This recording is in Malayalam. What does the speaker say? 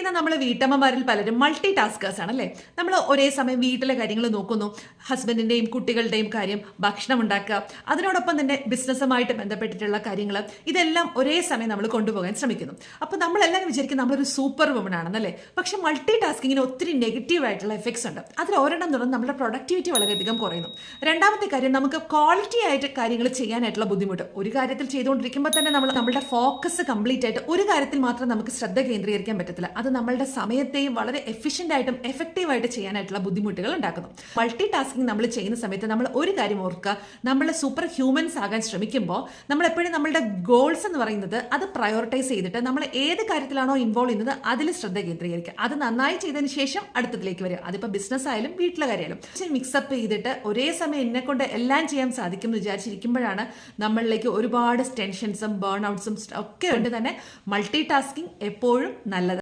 ചെയ്യുന്ന നമ്മൾ വീട്ടമ്മമാരിൽ പലരും മൾട്ടി ടാസ്കേഴ്സ് ആണ് അല്ലേ. നമ്മൾ ഒരേ സമയം വീട്ടിലെ കാര്യങ്ങൾ നോക്കുന്നു, ഹസ്ബൻഡിന്റെയും കുട്ടികളുടെയും കാര്യം, ഭക്ഷണം ഉണ്ടാക്കുക, അതിനോടൊപ്പം തന്നെ ബിസിനസ്സുമായിട്ട് ബന്ധപ്പെട്ടിട്ടുള്ള കാര്യങ്ങൾ, ഇതെല്ലാം ഒരേ സമയം നമ്മൾ കൊണ്ടുപോകാൻ ശ്രമിക്കുന്നു. അപ്പോൾ നമ്മളെല്ലാവരും വിചാരിക്കും നമ്മളൊരു സൂപ്പർ വുമൺ ആണെന്നല്ലേ. പക്ഷെ മൾട്ടി ടാസ്കിങ്ങിന് ഒത്തിരി നെഗറ്റീവ് ആയിട്ടുള്ള എഫക്ട്സ് ഉണ്ട്. അതിൽ ഒരെണ്ണം എന്ന് പറഞ്ഞാൽ നമ്മുടെ പ്രൊഡക്ടിവിറ്റി വളരെയധികം കുറയുന്നു. രണ്ടാമത്തെ കാര്യം, നമുക്ക് ക്വാളിറ്റി ആയിട്ട് കാര്യങ്ങൾ ചെയ്യാനായിട്ടുള്ള ബുദ്ധിമുട്ട്. ഒരു കാര്യത്തിൽ ചെയ്തുകൊണ്ടിരിക്കുമ്പോൾ തന്നെ നമ്മുടെ ഫോക്കസ് കംപ്ലീറ്റ് ആയിട്ട് ഒരു കാര്യത്തിൽ മാത്രം നമുക്ക് ശ്രദ്ധ കേന്ദ്രീകരിക്കാൻ പറ്റത്തില്ല. അത് നമ്മളുടെ സമയത്തെയും വളരെ എഫിഷ്യൻ്റ് ആയിട്ടും എഫക്റ്റീവായിട്ട് ചെയ്യാനായിട്ടുള്ള ബുദ്ധിമുട്ടുകൾ ഉണ്ടാക്കുന്നു. മൾട്ടി ടാസ്കിങ് നമ്മൾ ചെയ്യുന്ന സമയത്ത് നമ്മൾ ഒരു കാര്യം ഓർക്കുക, നമ്മൾ സൂപ്പർ ഹ്യൂമൻസ് ആകാൻ ശ്രമിക്കുമ്പോൾ നമ്മൾ എപ്പോഴും നമ്മളുടെ ഗോൾസ് എന്ന് പറയുന്നത് അത് പ്രയോറിറ്റൈസ് ചെയ്തിട്ട് നമ്മൾ ഏത് കാര്യത്തിലാണോ ഇൻവോൾവ് ചെയ്യുന്നത് അതിൽ ശ്രദ്ധ കേന്ദ്രീകരിക്കുക. അത് നന്നായി ചെയ്തതിന് ശേഷം അടുത്തതിലേക്ക് വരിക. അതിപ്പോൾ ബിസിനസ് ആയാലും വീട്ടിലെ കാര്യമായാലും മിക്സപ്പ് ചെയ്തിട്ട് ഒരേ സമയം എന്നെ കൊണ്ട് എല്ലാം ചെയ്യാൻ സാധിക്കും എന്ന് വിചാരിച്ചിരിക്കുമ്പോഴാണ് നമ്മളിലേക്ക് ഒരുപാട് ടെൻഷൻസും ബേൺ ഔട്ട്സും ഒക്കെ ഉണ്ട്. തന്നെ മൾട്ടി ടാസ്കിങ് എപ്പോഴും നല്ലത്.